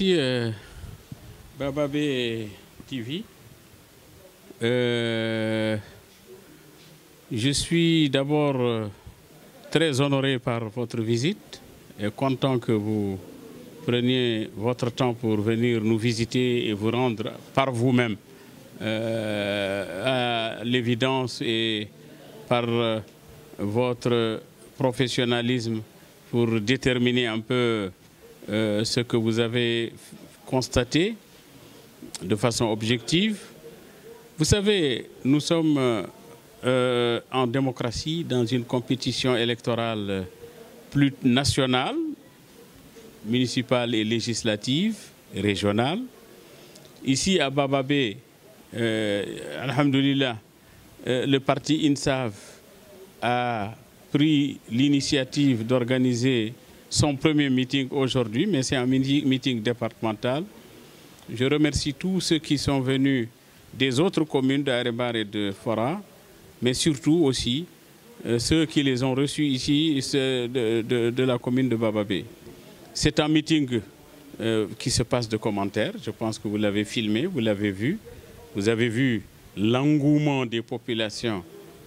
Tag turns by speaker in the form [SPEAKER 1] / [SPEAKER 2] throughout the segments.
[SPEAKER 1] Merci Bababé TV. Je suis d'abord très honoré par votre visite et content que vous preniez votre temps pour venir nous visiter et vous rendre par vous-même à l'évidence et par votre professionnalisme pour déterminer un peu ce que vous avez constaté de façon objective. Vous savez, nous sommes en démocratie dans une compétition électorale plus nationale, municipale et législative, et régionale. Ici à Bababé, alhamdoulilah, le parti INSAV a pris l'initiative d'organiser son premier meeting aujourd'hui, mais c'est un meeting départemental. Je remercie tous ceux qui sont venus des autres communes d'Arebar et de Fora, mais surtout aussi ceux qui les ont reçus ici de la commune de Bababé. C'est un meeting qui se passe de commentaires. Je pense que vous l'avez filmé, vous l'avez vu. Vous avez vu l'engouement des populations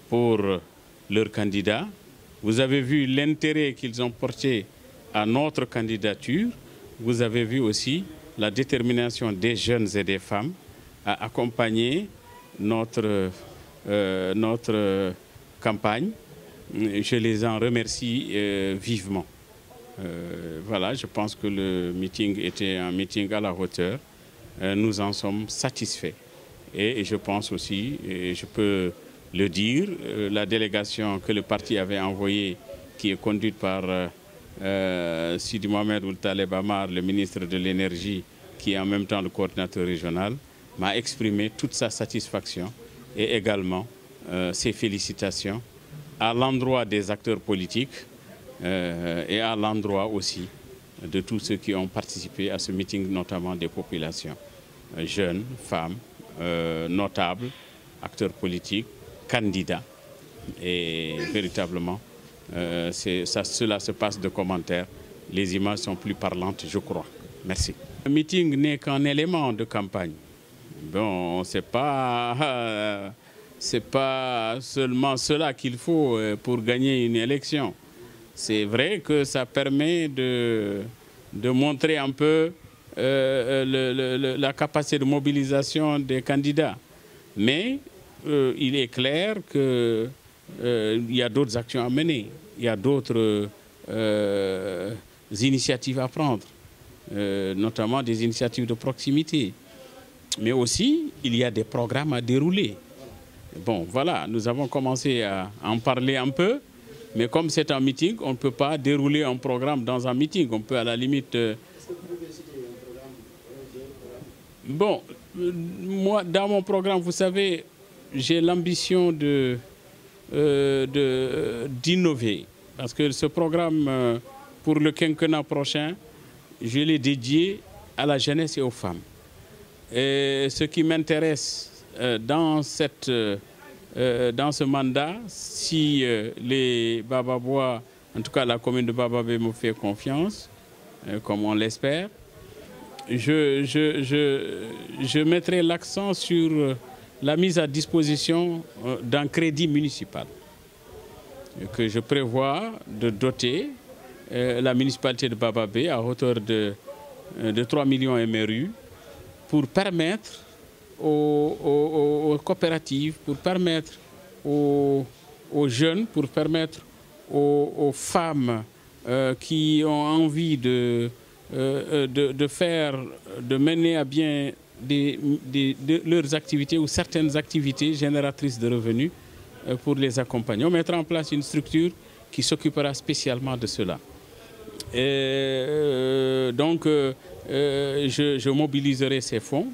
[SPEAKER 1] pour leur candidat. Vous avez vu l'intérêt qu'ils ont porté à notre candidature. Vous avez vu aussi la détermination des jeunes et des femmes à accompagner notre campagne. Je les en remercie vivement. Voilà, je pense que le meeting était un meeting à la hauteur. Nous en sommes satisfaits. Et je pense aussi, et je peux le dire, la délégation que le parti avait envoyée, qui est conduite par Sidi Mohamed Ould Taleb Amar, le ministre de l'Énergie, qui est en même temps le coordinateur régional, m'a exprimé toute sa satisfaction et également ses félicitations à l'endroit des acteurs politiques et à l'endroit aussi de tous ceux qui ont participé à ce meeting, notamment des populations, jeunes, femmes, notables, acteurs politiques, candidats. Et véritablement, cela se passe de commentaires. Les images sont plus parlantes, je crois. Merci. Le meeting n'est qu'un élément de campagne. Bon, c'est pas seulement cela qu'il faut pour gagner une élection. C'est vrai que ça permet de montrer un peu la capacité de mobilisation des candidats. Mais il est clair qu'il y a d'autres actions à mener, il y a d'autres initiatives à prendre, notamment des initiatives de proximité. Mais aussi, il y a des programmes à dérouler. Bon, voilà, nous avons commencé à en parler un peu, mais comme c'est un meeting, on ne peut pas dérouler un programme dans un meeting. On peut à la limite... Bon, moi, dans mon programme, vous savez, j'ai l'ambition d'innover. Parce que ce programme, pour le quinquennat prochain, je l'ai dédié à la jeunesse et aux femmes. Et ce qui m'intéresse dans ce mandat, si les Bababois, en tout cas la commune de Bababé me fait confiance, comme on l'espère, je mettrai l'accent sur la mise à disposition d'un crédit municipal que je prévois de doter la municipalité de Bababé à hauteur de 3 millions MRU pour permettre aux coopératives, pour permettre aux jeunes, pour permettre aux femmes qui ont envie de mener à bien leurs activités ou certaines activités génératrices de revenus pour les accompagner. On mettra en place une structure qui s'occupera spécialement de cela. Donc, je mobiliserai ces fonds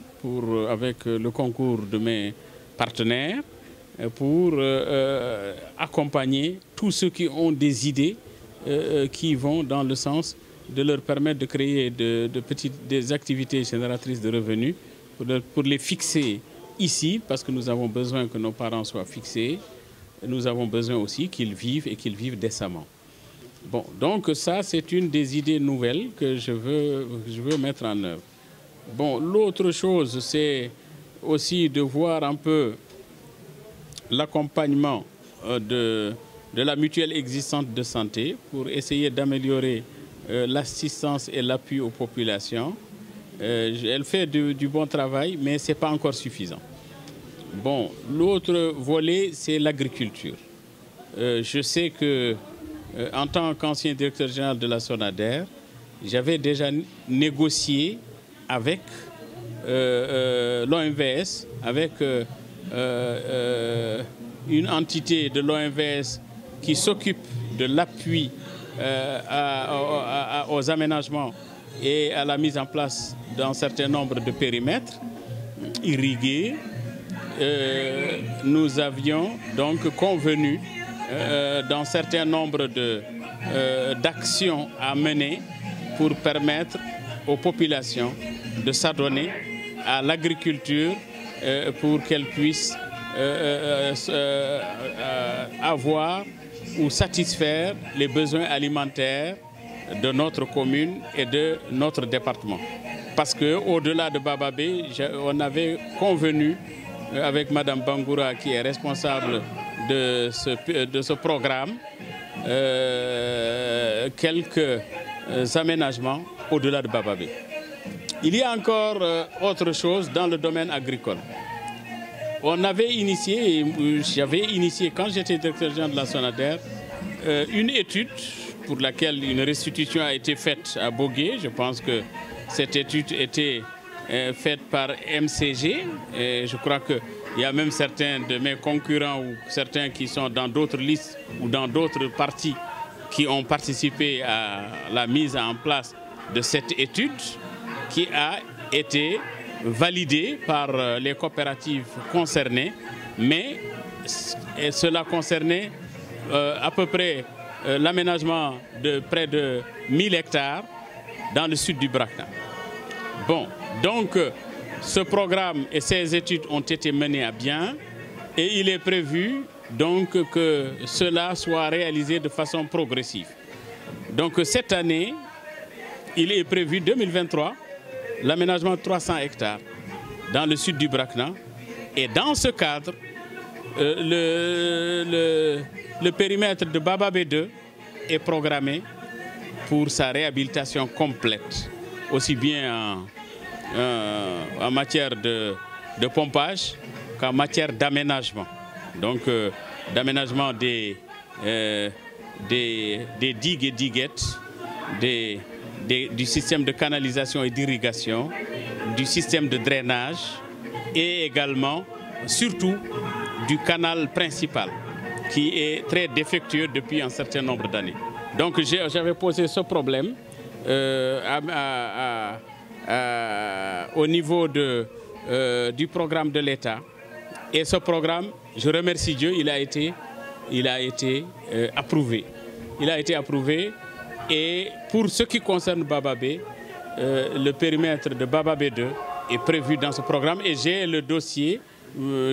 [SPEAKER 1] avec le concours de mes partenaires pour accompagner tous ceux qui ont des idées qui vont dans le sens de leur permettre de créer des activités génératrices de revenus pour les fixer ici, parce que nous avons besoin que nos parents soient fixés. Nous avons besoin aussi qu'ils vivent et qu'ils vivent décemment. Bon, donc ça, c'est une des idées nouvelles que je veux mettre en œuvre. Bon, l'autre chose, c'est aussi de voir un peu l'accompagnement de la mutuelle existante de santé pour essayer d'améliorer l'assistance et l'appui aux populations. Elle fait du bon travail, mais ce n'est pas encore suffisant. Bon, l'autre volet, c'est l'agriculture. Je sais que, en tant qu'ancien directeur général de la SONADER, j'avais déjà négocié avec l'OMVS, avec une entité de l'OMVS qui s'occupe de l'appui aux aménagements et à la mise en place d'un certain nombre de périmètres irrigués. Nous avions donc convenu d'un certain nombre d'actions à mener pour permettre aux populations de s'adonner à l'agriculture pour qu'elles puissent avoir ou satisfaire les besoins alimentaires de notre commune et de notre département. Parce qu'au-delà de Bababé, on avait convenu avec Mme Bangoura, qui est responsable de ce programme, quelques aménagements au-delà de Bababé. Il y a encore autre chose dans le domaine agricole. On avait initié, j'avais initié quand j'étais directeur général de la SONADER, une étude pour laquelle une restitution a été faite à Bogué. Je pense que cette étude était faite par MCG. Et je crois qu'il y a même certains de mes concurrents ou certains qui sont dans d'autres listes ou dans d'autres partis qui ont participé à la mise en place de cette étude qui a été validée par les coopératives concernées, mais cela concernait à peu près l'aménagement de près de 1000 hectares dans le sud du Brakna. Bon, donc ce programme et ces études ont été menées à bien et il est prévu donc que cela soit réalisé de façon progressive. Donc cette année, il est prévu 2023 l'aménagement de 300 hectares dans le sud du Brakna. Et dans ce cadre, le périmètre de Bababé 2 est programmé pour sa réhabilitation complète, aussi bien en matière de pompage qu'en matière d'aménagement. Donc d'aménagement des digues et diguettes, du système de canalisation et d'irrigation, du système de drainage et également, surtout, du canal principal qui est très défectueux depuis un certain nombre d'années. Donc j'avais posé ce problème au niveau du programme de l'État. Et ce programme, je remercie Dieu, il a été approuvé. Il a été approuvé. Et pour ce qui concerne Bababé, le périmètre de Bababé 2 est prévu dans ce programme. Et j'ai le dossier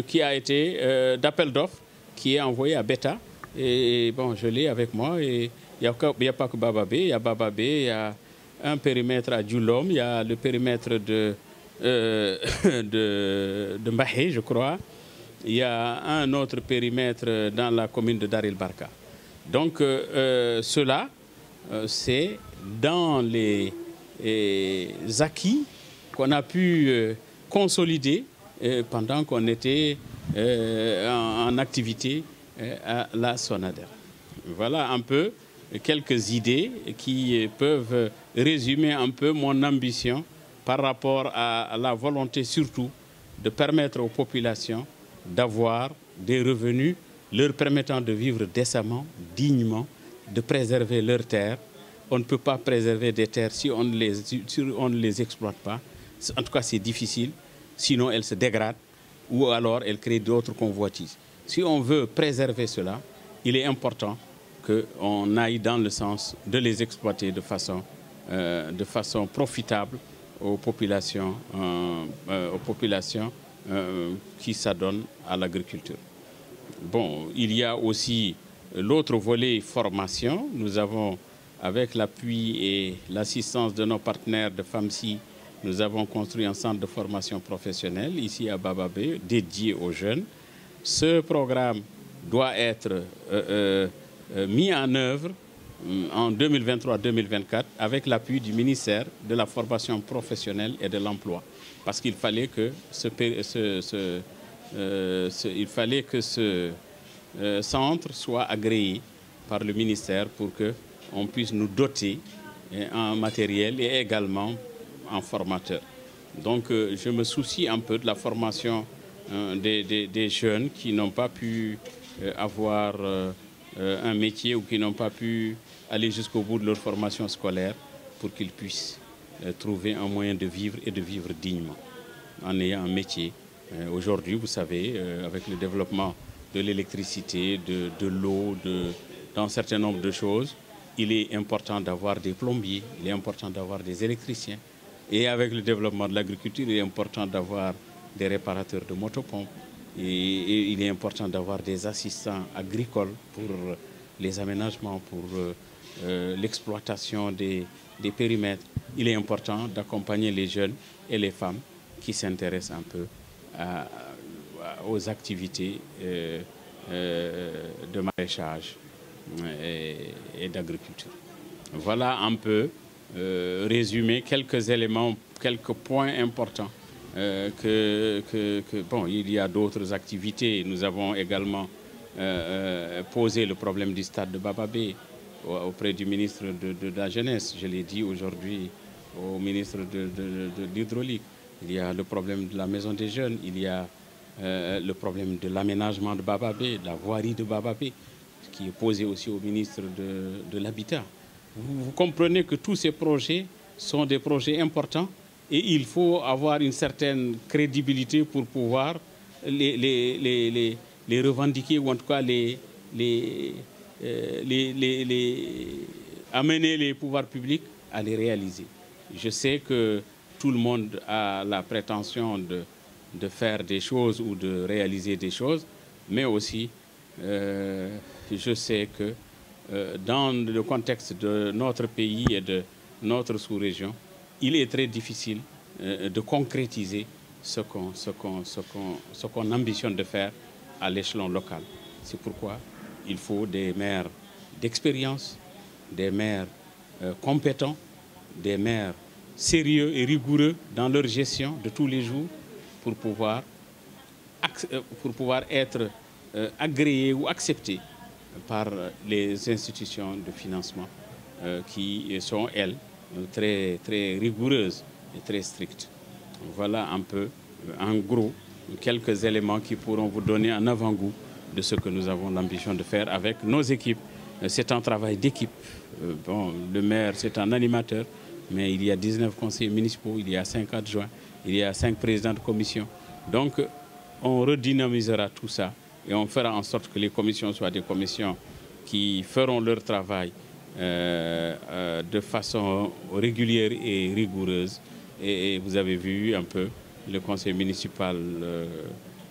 [SPEAKER 1] qui a été d'appel d'offres qui est envoyé à Beta. Et bon, je l'ai avec moi. Et il n'y a pas que Bababé, il y a Bababé, il y a un périmètre à Djoulom, il y a le périmètre de Mbahé, je crois. Il y a un autre périmètre dans la commune de Daril Barka. Donc cela, c'est dans les acquis qu'on a pu consolider pendant qu'on était en activité à la SONADER. Voilà un peu quelques idées qui peuvent résumer un peu mon ambition par rapport à la volonté surtout de permettre aux populations d'avoir des revenus leur permettant de vivre décemment, dignement, de préserver leurs terres. On ne peut pas préserver des terres si on ne les exploite pas. En tout cas, c'est difficile. Sinon, elles se dégradent ou alors elles créent d'autres convoitises. Si on veut préserver cela, il est important qu'on aille dans le sens de les exploiter de façon profitable aux populations qui s'adonnent à l'agriculture. Bon, il y a aussi l'autre volet formation. Nous avons, avec l'appui et l'assistance de nos partenaires de FAMSI, Nous avons construit un centre de formation professionnelle ici à Bababé, dédié aux jeunes. Ce programme doit être mis en œuvre en 2023-2024 avec l'appui du ministère de la formation professionnelle et de l'emploi. Parce qu'il fallait que ce centre soit agréé par le ministère pour qu'on puisse nous doter en matériel et également en formateur. Donc je me soucie un peu de la formation des jeunes qui n'ont pas pu avoir un métier ou qui n'ont pas pu aller jusqu'au bout de leur formation scolaire pour qu'ils puissent trouver un moyen de vivre et de vivre dignement en ayant un métier. Aujourd'hui, vous savez, avec le développement de l'électricité, de l'eau, d'un certain nombre de choses, il est important d'avoir des plombiers, il est important d'avoir des électriciens. Et avec le développement de l'agriculture, il est important d'avoir des réparateurs de motopompes. Et il est important d'avoir des assistants agricoles pour les aménagements, pour l'exploitation des périmètres. Il est important d'accompagner les jeunes et les femmes qui s'intéressent un peu aux activités de maraîchage et d'agriculture. Voilà un peu résumé quelques éléments, quelques points importants. Bon, il y a d'autres activités. Nous avons également posé le problème du stade de Bababé auprès du ministre de la Jeunesse. Je l'ai dit aujourd'hui au ministre de l'Hydraulique. Il y a le problème de la maison des jeunes. Il y a le problème de l'aménagement de Bababé, de la voirie de Bababé, qui est posé aussi au ministre de l'Habitat. Vous comprenez que tous ces projets sont des projets importants et il faut avoir une certaine crédibilité pour pouvoir les revendiquer ou en tout cas amener les pouvoirs publics à les réaliser. Je sais que tout le monde a la prétention de faire des choses ou de réaliser des choses, mais aussi je sais que dans le contexte de notre pays et de notre sous-région, il est très difficile de concrétiser ce qu'on ambitionne de faire à l'échelon local. C'est pourquoi il faut des maires d'expérience, des maires compétents, des maires sérieux et rigoureux dans leur gestion de tous les jours pour pouvoir être agréés ou acceptés par les institutions de financement qui sont, elles, très, très rigoureuses et très strictes. Voilà un peu, en gros, quelques éléments qui pourront vous donner un avant-goût de ce que nous avons l'ambition de faire avec nos équipes. C'est un travail d'équipe. Bon, le maire, c'est un animateur, mais il y a 19 conseillers municipaux, il y a 5 adjoints, il y a 5 présidents de commission. Donc, on redynamisera tout ça et on fera en sorte que les commissions soient des commissions qui feront leur travail de façon régulière et rigoureuse. Et vous avez vu un peu le conseil municipal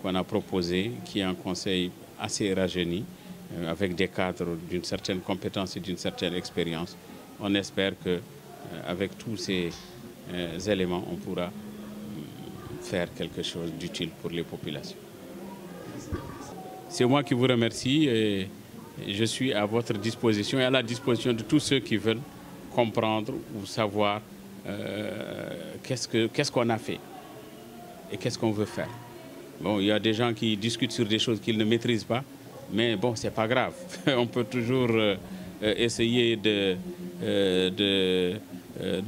[SPEAKER 1] qu'on a proposé, qui est un conseil assez rajeuni, avec des cadres d'une certaine compétence et d'une certaine expérience. On espère qu'avec tous ces éléments, on pourra faire quelque chose d'utile pour les populations. C'est moi qui vous remercie et je suis à votre disposition et à la disposition de tous ceux qui veulent comprendre ou savoir qu'est-ce qu'on a fait et qu'est-ce qu'on veut faire. Bon, il y a des gens qui discutent sur des choses qu'ils ne maîtrisent pas, mais bon, c'est pas grave. On peut toujours essayer de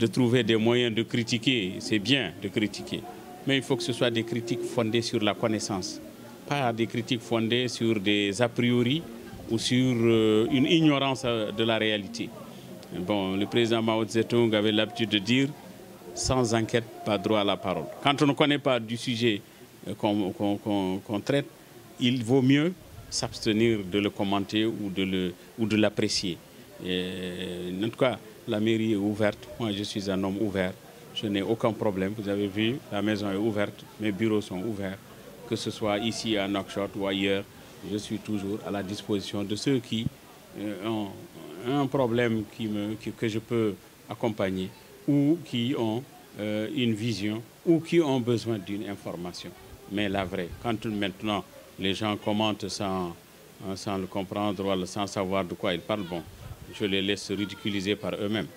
[SPEAKER 1] trouver des moyens de critiquer. C'est bien de critiquer, mais il faut que ce soit des critiques fondées sur la connaissance, pas des critiques fondées sur des a priori ou sur une ignorance de la réalité. Bon, le président Mao Tse-tung avait l'habitude de dire « sans enquête, pas droit à la parole ». Quand on ne connaît pas du sujet qu'on traite, il vaut mieux s'abstenir de le commenter ou de l'apprécier. En tout cas, la mairie est ouverte. Moi, je suis un homme ouvert. Je n'ai aucun problème. Vous avez vu, la maison est ouverte. Mes bureaux sont ouverts. Que ce soit ici à Nouakchott ou ailleurs, je suis toujours à la disposition de ceux qui ont un problème que je peux accompagner ou qui ont une vision ou qui ont besoin d'une information. Mais la vraie, quand maintenant les gens commentent sans le comprendre ou sans savoir de quoi ils parlent, bon, je les laisse ridiculiser par eux-mêmes.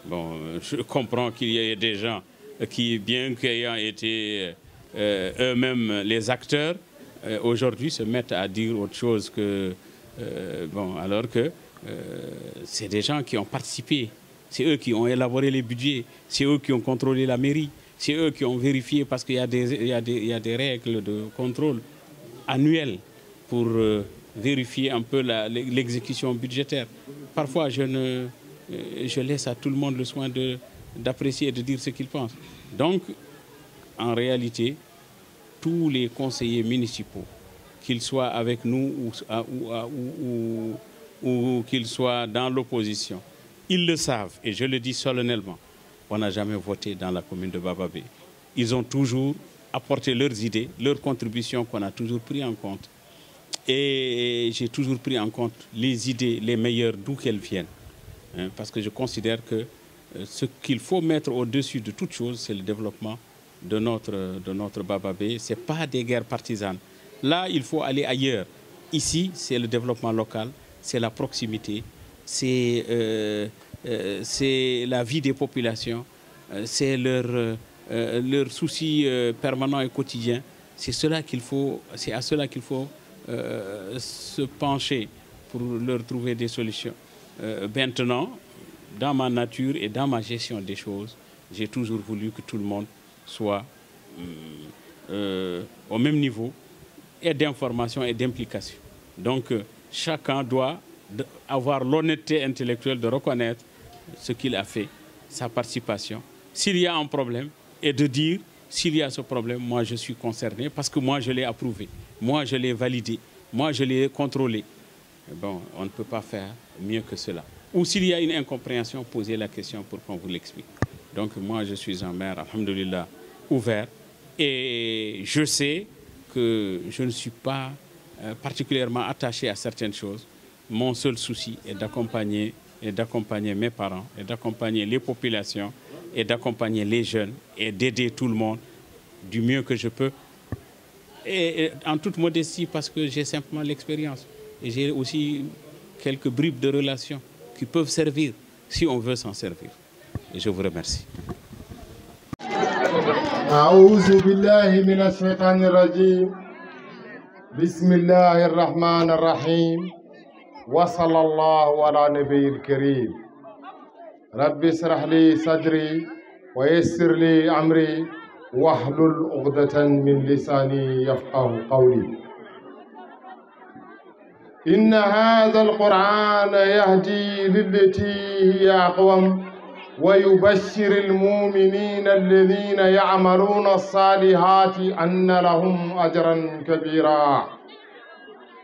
[SPEAKER 1] Bon, je comprends qu'il y ait des gens qui, bien qu'ayant été eux-mêmes les acteurs, aujourd'hui se mettent à dire autre chose que... bon, alors que c'est des gens qui ont participé. C'est eux qui ont élaboré les budgets, c'est eux qui ont contrôlé la mairie, c'est eux qui ont vérifié parce qu'il y a des règles de contrôle annuelles pour vérifier un peu l'exécution budgétaire. Parfois, je laisse à tout le monde le soin d'apprécier et de dire ce qu'il pense. Donc, en réalité, tous les conseillers municipaux, qu'ils soient avec nous ou qu'ils soient dans l'opposition, ils le savent, et je le dis solennellement, on n'a jamais voté dans la commune de Baba-Bé. Ils ont toujours apporté leurs idées, leurs contributions qu'on a toujours pris en compte. Et j'ai toujours pris en compte les idées les meilleures d'où qu'elles viennent. Hein, parce que je considère que ce qu'il faut mettre au-dessus de toute chose, c'est le développement de notre Baba-Bé. Ce n'est pas des guerres partisanes. Là, il faut aller ailleurs. Ici, c'est le développement local, c'est la proximité, c'est la vie des populations, c'est leur souci permanent et quotidien. C'est à cela qu'il faut se pencher pour leur trouver des solutions. Maintenant, dans ma nature et dans ma gestion des choses, j'ai toujours voulu que tout le monde soit au même niveau et d'information et d'implication. Donc, chacun doit avoir l'honnêteté intellectuelle de reconnaître ce qu'il a fait, sa participation. S'il y a un problème, et de dire, s'il y a ce problème, moi je suis concerné parce que moi je l'ai approuvé, moi je l'ai validé, moi je l'ai contrôlé. Bon, on ne peut pas faire mieux que cela. Ou s'il y a une incompréhension, posez la question pour qu'on vous l'explique. Donc moi je suis un maire, alhamdoulilah, ouvert, et je sais que je ne suis pas particulièrement attaché à certaines choses. Mon seul souci est d'accompagner mes parents, et d'accompagner les populations, et d'accompagner les jeunes, et d'aider tout le monde du mieux que je peux. Et en toute modestie, parce que j'ai simplement l'expérience. Et j'ai aussi quelques bribes de relations qui peuvent servir, si on veut s'en servir. Et je vous remercie.
[SPEAKER 2] أعوذ بالله من الشيطان الرجيم بسم الله الرحمن الرحيم وصلى الله على نبي الكريم رب اشرح لي صدري ويسر لي أمري واحلل عقدة من لساني يفقه قولي إن هذا القرآن يهدي للتي هي أقوم ويبشر المؤمنين الذين يعملون الصالحات أن لهم أجرا كبيرا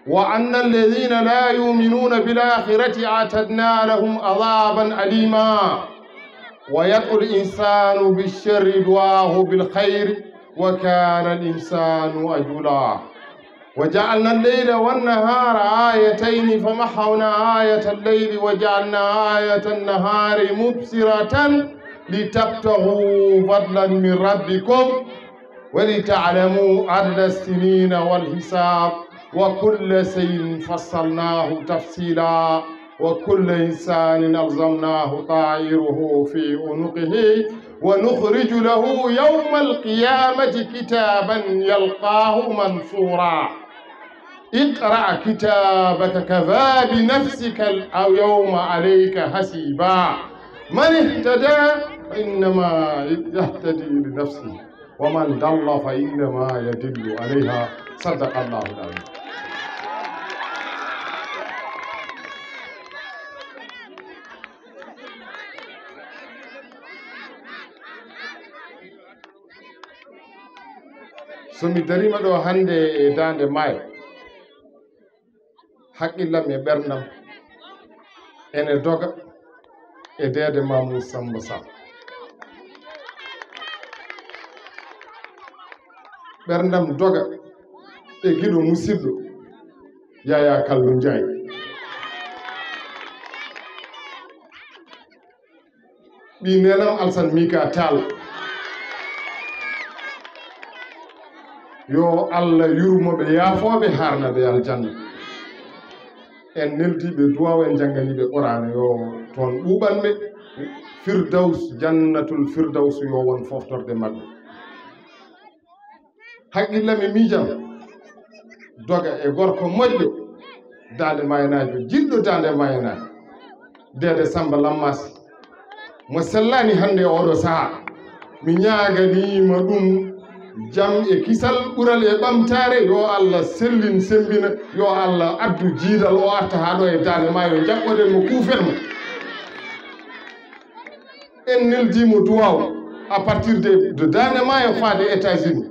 [SPEAKER 2] وأن الذين لا يؤمنون بالآخرة أعتدنا لهم عذابا أليما ويدعو الإنسان بالشر دعاه بالخير وكان الإنسان أجولا وجعلنا الليل والنهار آيتين فمحونا آية الليل وجعلنا آية النهار مبصرة لتبتغوا فضلا من ربكم ولتعلموا عدد السنين والحساب وكل شيء فصلناه تفصيلا وكل إنسان ألزمناه طائره في عنقه ونخرج له يوم القيامة كتابا يلقاه منشورا اقرأ كتابك كفى بنفسك اليوم عليك حسيبا من اهتدى فإنما يهتدي لنفسه ومن ضل فإنما يدل عليها صدق الله العظيم. somi darima ɗo hande e dande maayo haqqillam e ɓerdam ene doga e deede Mamoudou Samba Sall ɓerdam doga e giɗo musidɗo Yaya Kallu Ndiaye ɓi nenam Alsane Mika Tall yo Allah yurmoɓe yaafoɓe harnaɓe aljanna en neldiɓe duwaw en janganiɓe qur'ana yo toon ɓuuɓanɓe firdaus jannatul firdaus yo won foftorde maɓɓe haqqillami miijam doga e gorko moƴƴo dande mayanajo jiɗɗo dande mayanajo dede Samba Lammasi mo sellani hande oɗo saaha mi ñaaganima ɗum jam e kisal ɓural e ɓamtare yo Allah sellin sembina yo Allah addu jiidal o arta ha ɗo e dande ma yo jaɓɓoɗen mo kuufermo en neldimo duwaw à partir de dande ma yo faade États-Unis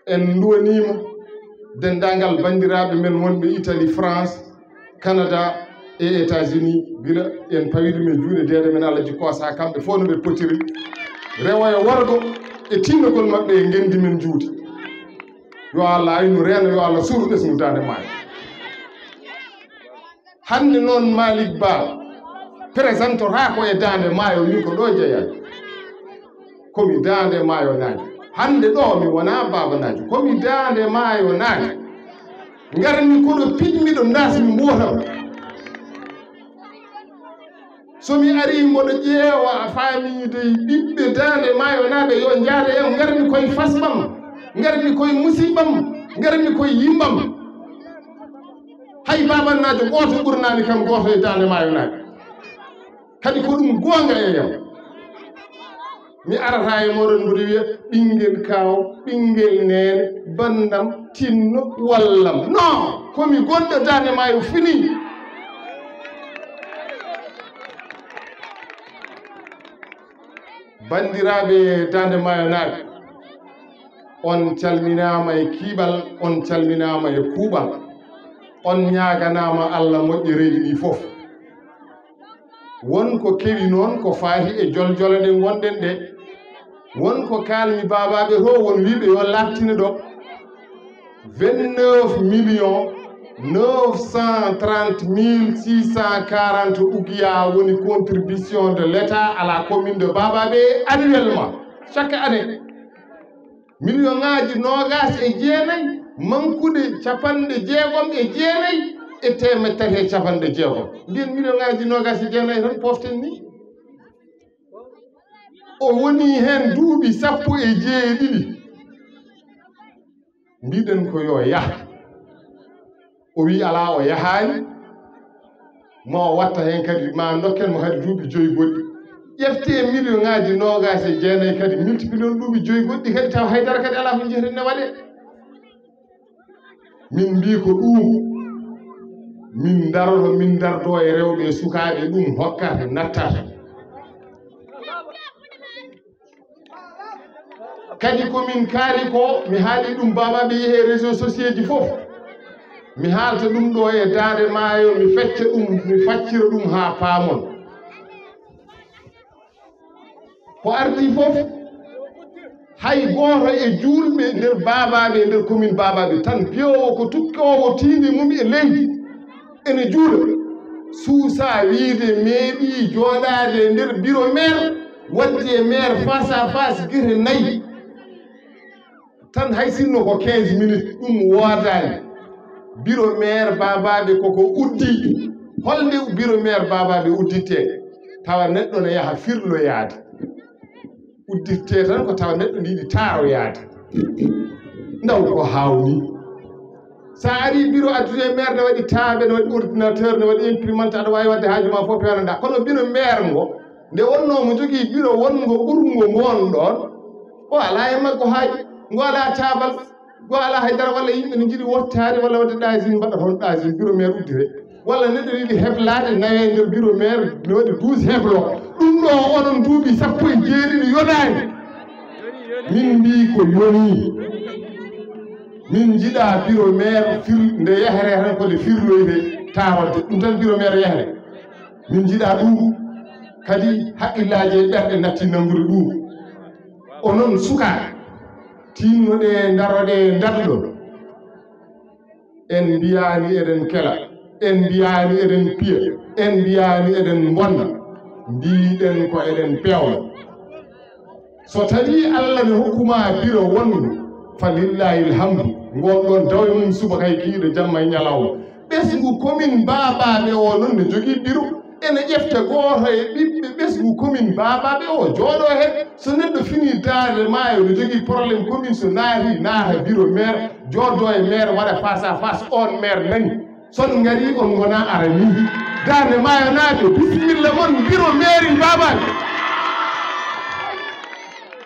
[SPEAKER 2] en duwanima dendagal bandiraɓe men wonɓe Italie France Canada e États-Unis gila en pawiɗumen juuɗe dede men Allah jikkosa kamɓe fof no ɓe potiri rewoyo wargo e tinnogol maɓɓe e gendi men juude yo Allah aynu reeno yo Allah suuru ɓesgu dande maayo hande noon Malick Ba présentora ko e dande maayo min ko ɗo jeeyani komi dande maayo naajo hande ɗo mi wona babanajo komi dande maayo naajo garmi koɗo piɗmiɗo dasmi mbotam somi ari mboɗo ƴeewa faamide ɓiɓɓe dande maayo naaɓe yo jaade en garmi koye fasɓam garmi koye musibam garmi koye yimbam hay babannajo goto ɓurnani kam goto e dande maayo naaɓe kadi ko ɗum goonga e yam mi arata e moɗon mboɗo wiya ɓinguel kaw ɓinguel nene bandam tinno wallam non komi gonɗo dande maayo fini bandiraɓe dande maayo naaɓe on calminama e kiiɓal on calminama e kuuɓal on ñaganama Allah moƴƴereji ɗi fof wonko kewi noon ko faati e joljole ɗe gonɗen ɗe wonko kalmi babaɓe to won wiɓe yo laftine ɗo 29 930 640 ouguiya woni contribution de l'État à la commune de Babaɓe annuellement chaque année million ngaji nogas e jeenayyi mankude capanɗe jeegom e jeenayyi e temed tati e capanɗe jeegom mbiyen million ngaji nogas e jeenayyi tan poften ni o woni hen duuɓi sappo e jeeɗiɗi mbiɗen ko yo yaha o wi ala o yahani ma o watta hen kadi ma dokken mo kadi duuɓi joyi goɗɗi ƴefte million ngaji nogas e jeenayyi kadi multiplié duuɓi joyi goɗɗi kadi taw haydara kadi ala ko jeeretne waɗe min mbi ko ɗum min daroto min dardo e rewɓe sukaɓe ɗum hokkata nattata kadi komin kaari ko mi haali ɗum babaɓe yeehe réseaux sociaux ji fof mi haalta ɗum ɗo e dande maayo mi fecca ɗum mi faccira ɗum ha paamon ko ardi fof hay goto e julɓe nder babaɓe nder commune babaɓe tan biyowo ko tukkowo tiinde mum e leydi ene juuɗa suusa wiide meeɗi jooɗade nder bureau maire wadde e maire face à face guete nayyi tan hay sinno ko 15 minutes ɗum woodani bureau maire babaɓe koko uddi holnde bureau maire babaɓe udditte tawa neɗɗo ne yaha firloyade udditte tan ko tawa neɗɗo ne yiɗi taaroyade ndaw ko hawni sa ari bureau addude maire ne waɗi taaɓe ne waɗi ordinateur ne waɗi imprimante aɗa wawi wadde haaju ma fof pewnada kono bureau maire ngo nde wonno mo jogui bureau wongo ɓurgo ngon ɗon o ala e maggo haaji ngo ala taabal go ala haydara walla yimɓe ne jiiɗi wottade walla wadde ɗasine mbaɗa toon ɗasine bureau maire uddire walla neɗɗo yiɗi heblade nawe nder bureau maire ne waɗi 12 heblo ɗum ɗo onon duuɓi sappo e jeeɗiɗi yonani min mbi ko yoni min jiiɗa bureau maire nde yahere tan kode firloyde tarodde ɗum tan bureau maire yahere min jiiɗa ɗum kadi haqqillaji e ɓerɗe natti nangude ɗum onon sukaɓe tinnoɗe daroɗe dadɗo en mbiyani eɗen kela en mbiyani eɗen piya en mbiyani eɗen bonna mbiɗen ko eɗen pewna so tawi Allah ne hokkuma biro wonno falillahi alhamdu gonɗon dawe mum suba kay kiiɗo jamma e ñalawma ɓesgu commune babaɓe o noon ne jogui biro ene ƴefta goto e ɓiɓɓe ɓesgu commune babaɓe o jooɗo hen so neɗɗo fini darde maayo ne jogui probléme commune so naati naata bureau maire joddo e maire waɗa face à face on maire nani son gari on gona arani darde maayo naaɓe bisimilla mon bureau maire babaɓe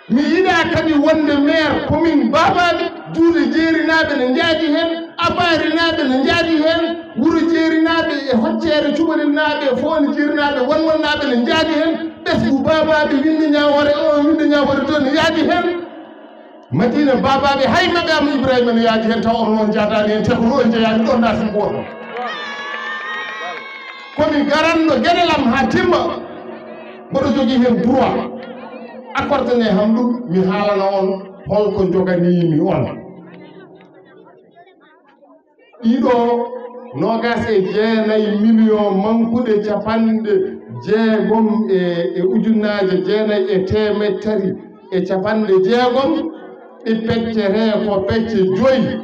[SPEAKER 2] mi yiɗa kadi wonde maire commune babaɓe juuɗe jeerinaɓe ne jaaji hen abarinaɓe ne jaaji hen wuro jeerinaɓe e hoccere cuɓorinaɓe e fone jeerinaɓe wonwonnaɓe ne jaaji hen ɓesgu babaɓe winde ñawore o winde ñawore to ne yaaji hen madina babaɓe hay maɓe ama ibrahima ne yaaji hen taw on noon jadani hen te ko ɗo jeeyami ɗon nasin goto komi garanɗo gueɗelam ha timma mboɗo jogui hen droit accordene ham ɗum mi haalana on holko joganimi on ɗiɗo 29 million mankuɗe capanɗe jeegom e ujunnaje jeenayi e temettari e capanɗe jeegom ɗi feccere ko fecce 5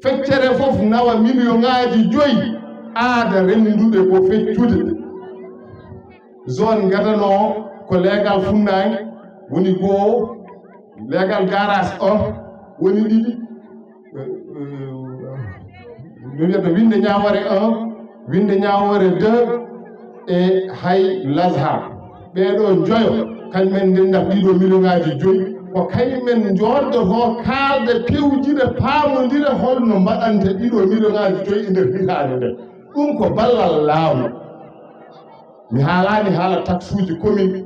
[SPEAKER 2] feccere fof nawa million ŋaji 5 aada rendude ko feccude zone gadano ko legal funnaange woni goo legal garage 1 woni ɗiɗi mi wiyata winde ñawore 1 winde ñawore 2 e hay lazhar ɓeɗo joyo kañumen ndendata ɗiɗo million ŋaji 5 ko kañumen joddoto kalde pewjide paamodira holno mbaɗante ɗiɗo million ŋaji 5 e nder hitande nde ɗum ko ballal laamu mi haalani haala taxe uji commune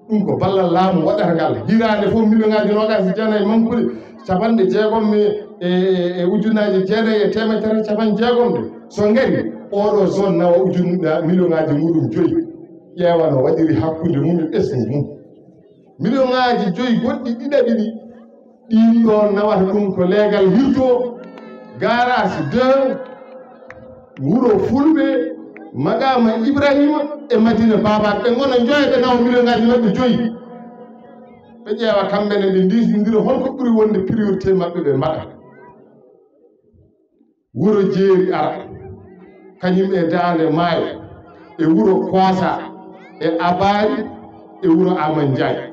[SPEAKER 2] ɗum ko ballal laamu waɗata ngal hirande fof million ŋaji 29 mankude capanɗe jeegom e ujunnaji 9 e temettere capan jeegom de so ngari oɗo zone nawa million ŋaji muɗum 5 ƴeewa no waɗiri hakkude mum e ɓesgu mum million ŋaji 5 goɗɗi ɗiɗaɓi ɗi ɗin ɗo nawata ɗum ko leegal hirto garage 2 wuro fulɓe magama ibrahima e madina babaɓe ɓe gona joyɓe nawa million ŋaji maɓɓe 5 ɓe ƴeewa kamɓene ɓe ndisdira holko ɓuuri wonde priorité maɓɓe ɓe mbaɗa wuro jeeri ara kañum e dande maayo e wuro koosa e abari e wuro aman ndiaye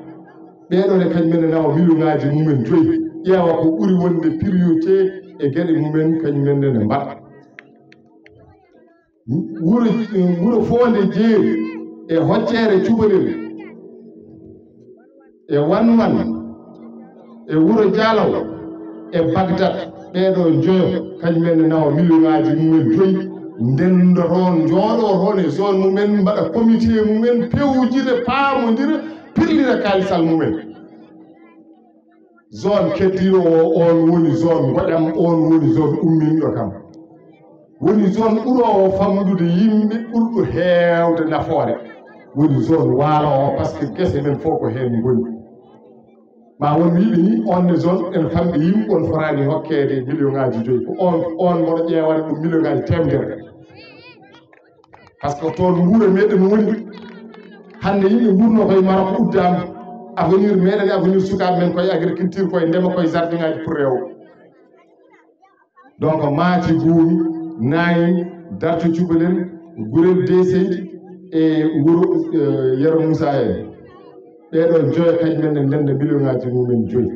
[SPEAKER 2] ɓeɗone kañumene nawa million ŋaji mumen 5 ƴeewa ko ɓuuri wonde priorité e gueɗe mumen kañumenne ne mbaɗa wuro fonde jeeri e hoccere cuɓorel e wanwan e wuro dialaw e bagdad ɓeɗo joyo kañumenne nawa million ŋaji mumen 5 ndendoton jooɗoton e zone mumen mbaɗa comité mumen pewjide paamodira pirlira kalisal mumen zone keddiɗo o on woni zone goɗam on woni zone umminɗo kam woni zone ɓurowo famɗude yimɓe ɓurɗo heewde nafoore woni zone waalo o par ce que gese men fof ko heen goni ma won wiiɓe ni onne zone ene famɗi yimɓe on forani hokkede million ŋaji 5 ko on moɗo ƴeewade ɗum million ŋaji temedere par ce que toon wuuro meɗen woni hande yimɓe ɓurno koye Maroc uddama avenir meɗen e avenir sukaɓe men koye agriculture koye ndema koye jardin ŋaji pour rewo donc maati guumi naayi darto cubalel gurel deseydi e wuro yero moussa en ɓeɗon joyo kañumen ne ndenda million ŋaji mumen 5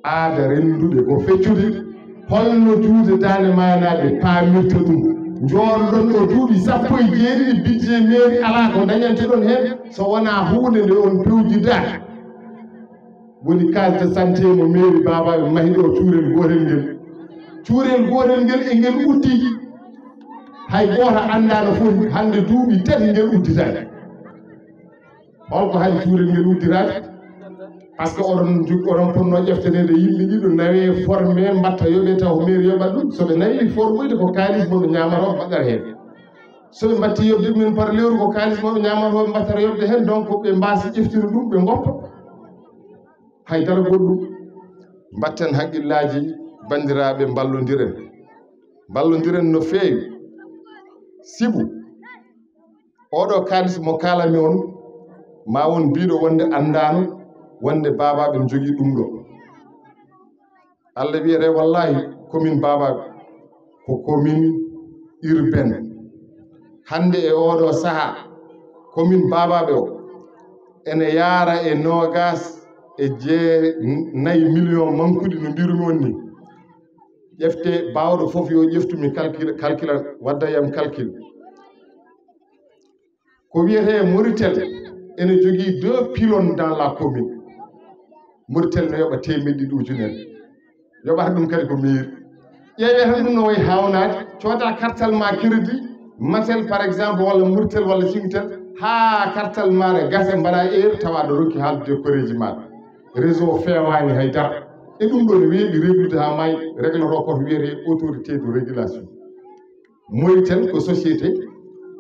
[SPEAKER 2] aada rendude ko feccude holno juude dande mayanaɓe paamirta ɗum jooɗoɗon ɗo duuɓi 17 budget mairie ala ko dañanteɗon hen so wona hunde nde on pewjida woni case de santé mo mairie babaɓe mahi ɗo cuurel gotel ngel e ngel uddi hay goto andano fof hande duuɓi 3 ngel udditani holko hani cuurel ngel uddirade par ce que oɗon ponno ƴeftanede yimɓe ɗiɗo nawe formé mbatta yoɓe taw mairie yoɓat ɗum soɓe nawi formoyde ko kalis moɓe ñamata mbaɗata hen soɓe mbatti yoɓde ɗumen par lewru ko kalis moɓe ñamata ɓe mbattata yoɓde hen donc ɓe mbasa ƴeftira ɗum ɓe goppa haydara goɗɗum mbatten haqqillaji bandiraɓe ballodiren no feewi sibu oɗo kalis mo kalami on ma won biiɗo wonde andano wonde babaɓe jogui ɗum ɗo Allah wiyete wallahi commune babaɓe ko commune urbaine hande e oɗo saaha commune babaɓe o ene yaara e nogas e 9 millions mankuɗi no mbirumi on ni ƴefte bawɗo fof yo ƴeftumi calcula wadda yam calcul ko wiyete Mauritanie ene jogui 2 pylônes dans la commune Mauritanie no yoɓa temedde ɗiɗi ujunere yoɓata ɗum kadi ko mairie ƴeewe tan ɗum no way hawnade cooda kartal ma crédit matel par exemple walla Mauritanie walla Singtel ha kartal maɗa gase mbaɗa tawa ɗo ronki haaldude koreji maɗa réseau fewani haydara e ɗum ɗo ne weeɓi reglude ha maayi régloto koto wiyete autorité de régulation Mauritanie ko société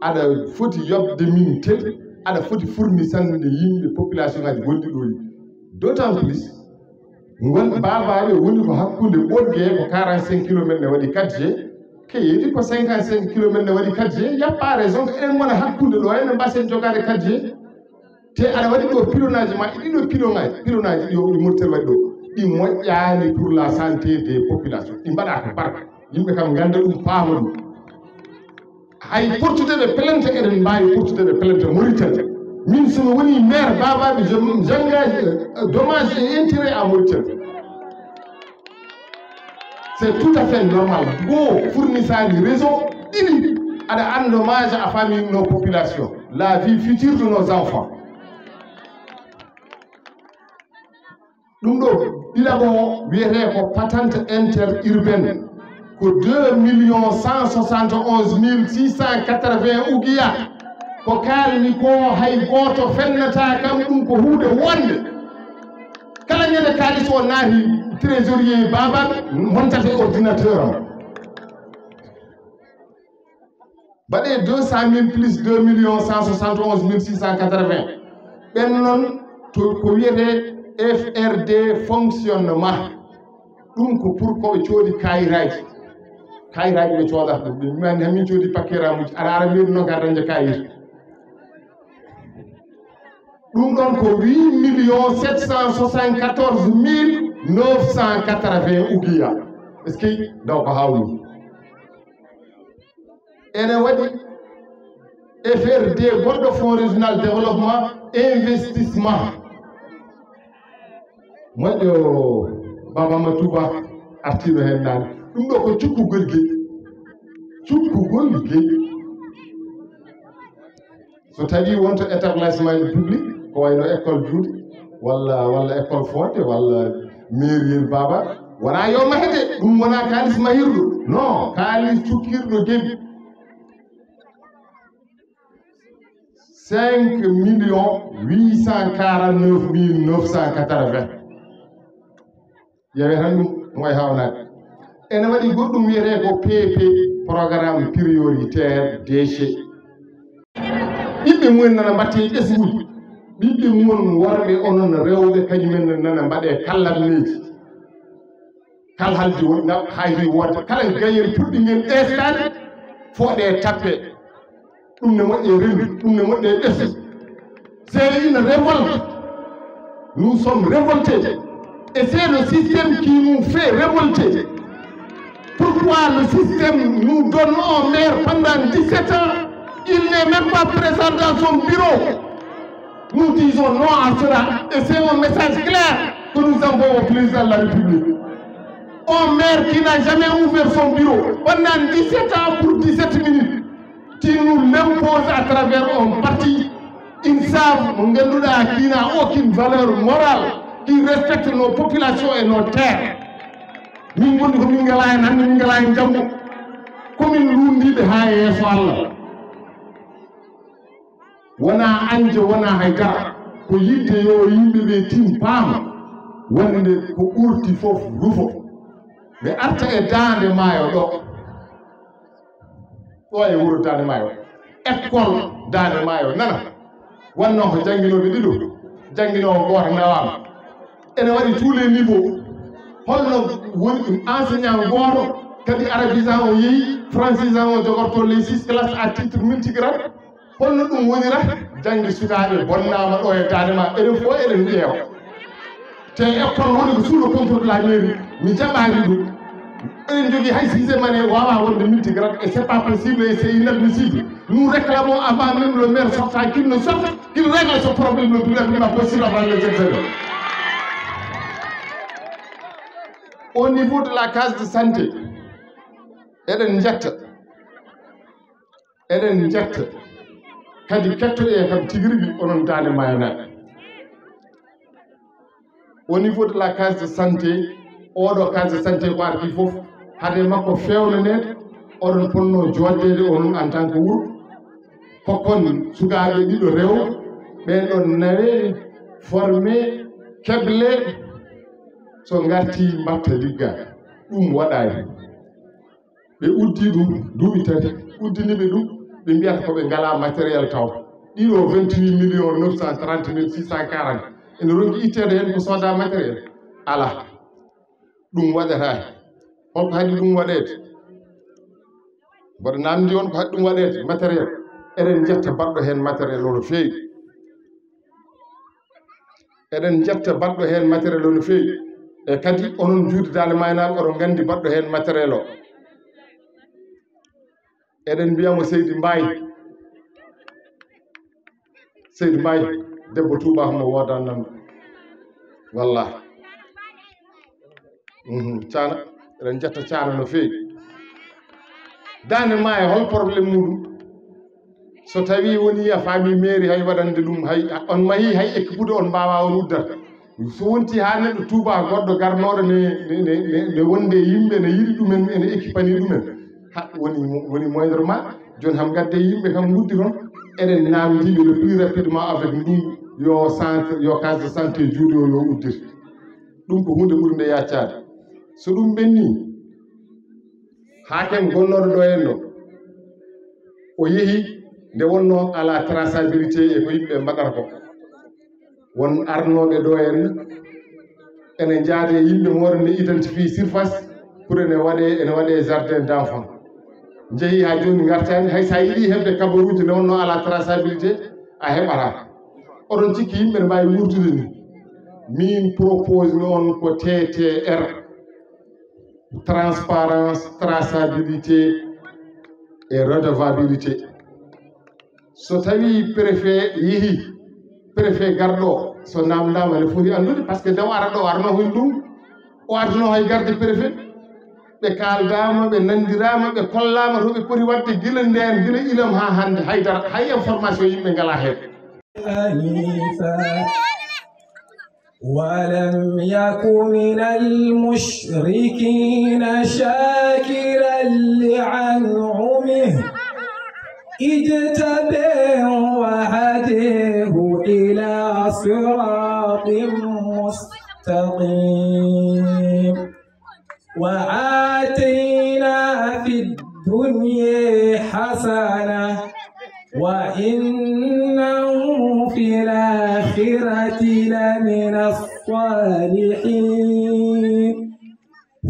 [SPEAKER 2] aɗa foti yobde min tel aɗa foti fournisande yimɓe population ngaji gonɗi ɗo d' autant plus gon babaɓe woni ko hakkude ɓoɗgue ko 45 kilométres ne waɗi 4G keyeedi ko 55 kilométres ne waɗi 4G y a pas raison ko enen wona hakkude ɗo ene mbasen jogade 4G te aɗa waɗi ɗo pilonnage ma e ɗiɗo pilonnage ɗi Mauritanie waɗi ɗo ɗi moƴƴani pour la santé des populations ɗi mbaɗa ko barka yimɓe kam ganda ɗum paama ɗum hay portudeɓe plainte eɗen mbawi portudeɓe plainte Mauritanie min somi woni maire babaɓe j'engage dommage et intérêt à Mauritanie c'est tout à fait normal go fournissani réseau ɗiɗi aɗa endommage a famille nos populations la vie future de nos enfants ɗum ɗo ɗiɗaɓo wiyete ko patente interurbaine ko 2 171 680 ouguiya ko kalmi ko hay goto fennata kam ɗum ko huude wonde kala ñande kalis o naati trésorier babaɓe montata ordinateur am baɗe 200 000 plus 2 171 680 ɓen noon to ko wiyete FRD fonctionnement ɗum ko pour koɓe coodi kayiraji ɓe coodata ɗum min hamin coodi paqueramuji aɗa ara mairie noon ka dañde kayit ɗum ɗon ko 8 774 980 ouguiya est ce que daw ko hawni ene waɗi FRD goɗɗo fonds régional développement investissement moƴƴo babama touba artino hen nane ɗum ɗo ko cukkugol gueƴi so tawi wonto établissement public ko wayno école juuɗe walla école fonde walla mairie baba wona yo mahede ɗum wona kalis mahirɗo non kalis cukkirɗo geɓi 5 849 980 yewe tan ɗum way hawnade ene waɗi goɗɗum wiyete ko PP programme prioritaire déchet ɓiɓɓe mumen nana mbatte ɓesguji ɓiɓɓe mum worɓe onon rewɓe kañumen nana mbaɗe kallanneji kala halde woni hayri wonde kala gayen puɗɗigen ɗestade fooɗe tappe ɗum ne moƴƴe rendu ɗum ne moƴƴe ɓesgu c'est une révolte nous sommes révoltés et c'est le système qui nous fait révolter. Pourquoi le système nous donne un maire pendant 17 ans? Il n'est même pas présent dans son bureau. Nous disons non à cela et c'est un message clair que nous envoyons au président de la République. Un maire qui n'a jamais ouvert son bureau pendant 17 ans pour 17 minutes, qui nous l'impose à travers un parti, INSAF, qui n'a aucune valeur morale, qui respecte nos populations et nos terres. Min gondi ko min ngala hen hande min ngala hen jambo komin lundiɓe ha yeeso Allah wona anje wona haydara ko yidde yo yimɓeɓe tim paama wonde ko ɓurti fof rufo ɓe arta e dande maayo ɗo e wuro dande maayo école dande maayo nana wonno ko jangguinoɓe ɗiɗo jangguinowo goto nawama ene waɗi tous les niveaux holno woni enseignant goto kadi arabisant o yeehi francisant o jogorto les 6 classes à titre multigrade holno ɗum wonira jangde sukaaɓe bonnama ɗo e dade ma eɗen fof eɗen ƴeewa te école woni ko sous le contrôle de la mairie mi jaɓani ɗum eɗen jogui hay sixiéme wawa wonde multigrade et c'est pas possible et c'est inadmissible. Nous réclamons avant même le maire sortant qu'il ne sorte, qu'il règle ce problème le plus rapidement possible avant les examens. Au niveau de la case de santé, eɗen jetta kadi kettoɗe kam tigi rigui onon dande mayanaɓe. Au niveau de la case de santé, oɗo case de santé ko ardi fof hade makko fewnanede oɗon ponno joddede onon en tant que wuuro kokkon sukaɓe ɗiɗo rewo ɓen ɗon nawe formé keble so garti mbatta ligga ɗum waɗani ɓe uddi ɗum duuɓi tati uddiniɓe ɗum ɓe mbiyata koɓe ngala matériel taw ɗiɗo 28 930 640 ene ronki ittede hen ko soda matériel ala ɗum waɗatani holko haɗi ɗum waɗede mboɗo namdi on ko haɗi ɗum waɗede matériel eɗen jetta baɗɗo hen matériel o no feewi eɗen jetta baɗɗo hen matériel o no feewi e kadi onon juude dande maynaɓe oɗon gandi baɗɗo hen matériel o eɗen mbiyamo Seydi Mbaye debbo Touba homo woda namdo wallahi Thiana eɗen jetta Thiana no feewi dande maayo hol probléme muɗum so tawi woni a faami mairie hay waɗande ɗum hay on mahi hay ekkude on mbawa on uddata so wonti ha neɗɗo Touba goɗɗo garnoɗo ne wonde yimɓe ne yiɗi ɗumen ene équipani ɗumen woni moindre ma joni ham gadde yimɓe kam guddi toon eɗen namdiɓe le plus rapidement avec ndungu yo centre yo case de santé juuɗe o yo uddite ɗum ko hunde ɓurde yaccade so ɗum ɓenni haken gonnoɗo ɗo henno o yeehi nde wonno ala traçabilité e ko yimɓe mbaɗata ko won arnoɓe ɗo henna ene jaade yimɓe morne identifie surface pour ene waɗe jardin d' enfant jeehi ha joni gartani hay sa yiiɗi hebde kabaruji nde wonno ala traçabilité a heɓata oɗon cikki yimɓe ne mbawi wurdude ni min propose noon ko TTR transparence traçabilité et redevabilité so tawi préfet yeehi préfet garɗo so namdama ne foti andude par ce que ndew ara ɗo arno hoy ndungu o arno hay garde préfet ɓe kaldama ɓe nandirama ɓe kollama to ɓe poti wadde gila nden gila ilam ha hande haydara hay information yimɓe ngala hen
[SPEAKER 3] ولم يك من المشركين شاكرا لعنعمه اجتبه وهديه إلى صراط مستقيم وآتينا في الدنيا حسنة وإنه في الآخرة لمن الصالحين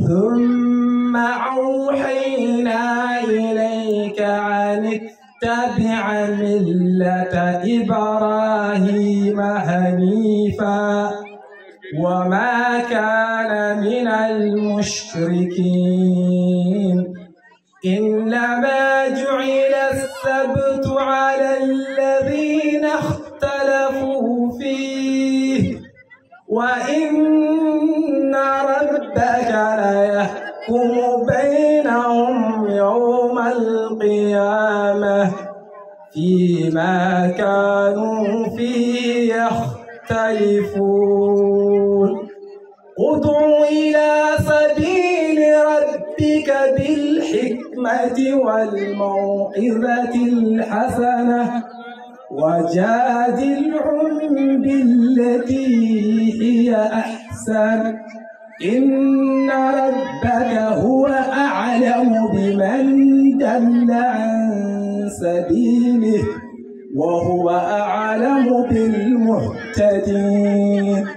[SPEAKER 3] ثم أوحينا إليك أن اتبع ملة إبراهيم حنيفا وما كان من المشركين إنما جعل السبت على الذين اختلفوا فيه وإن ربك ليحكم بينهم يوم القيامة فيما كانوا فيه يختلفون ادع إلى سبيل ربك بالحكمة والموعظة الحسنة وجادلهم بالتي هي أحسن إن ربك هو أعلم بمن دل عن سبيله وهو أعلم بالمهتدين.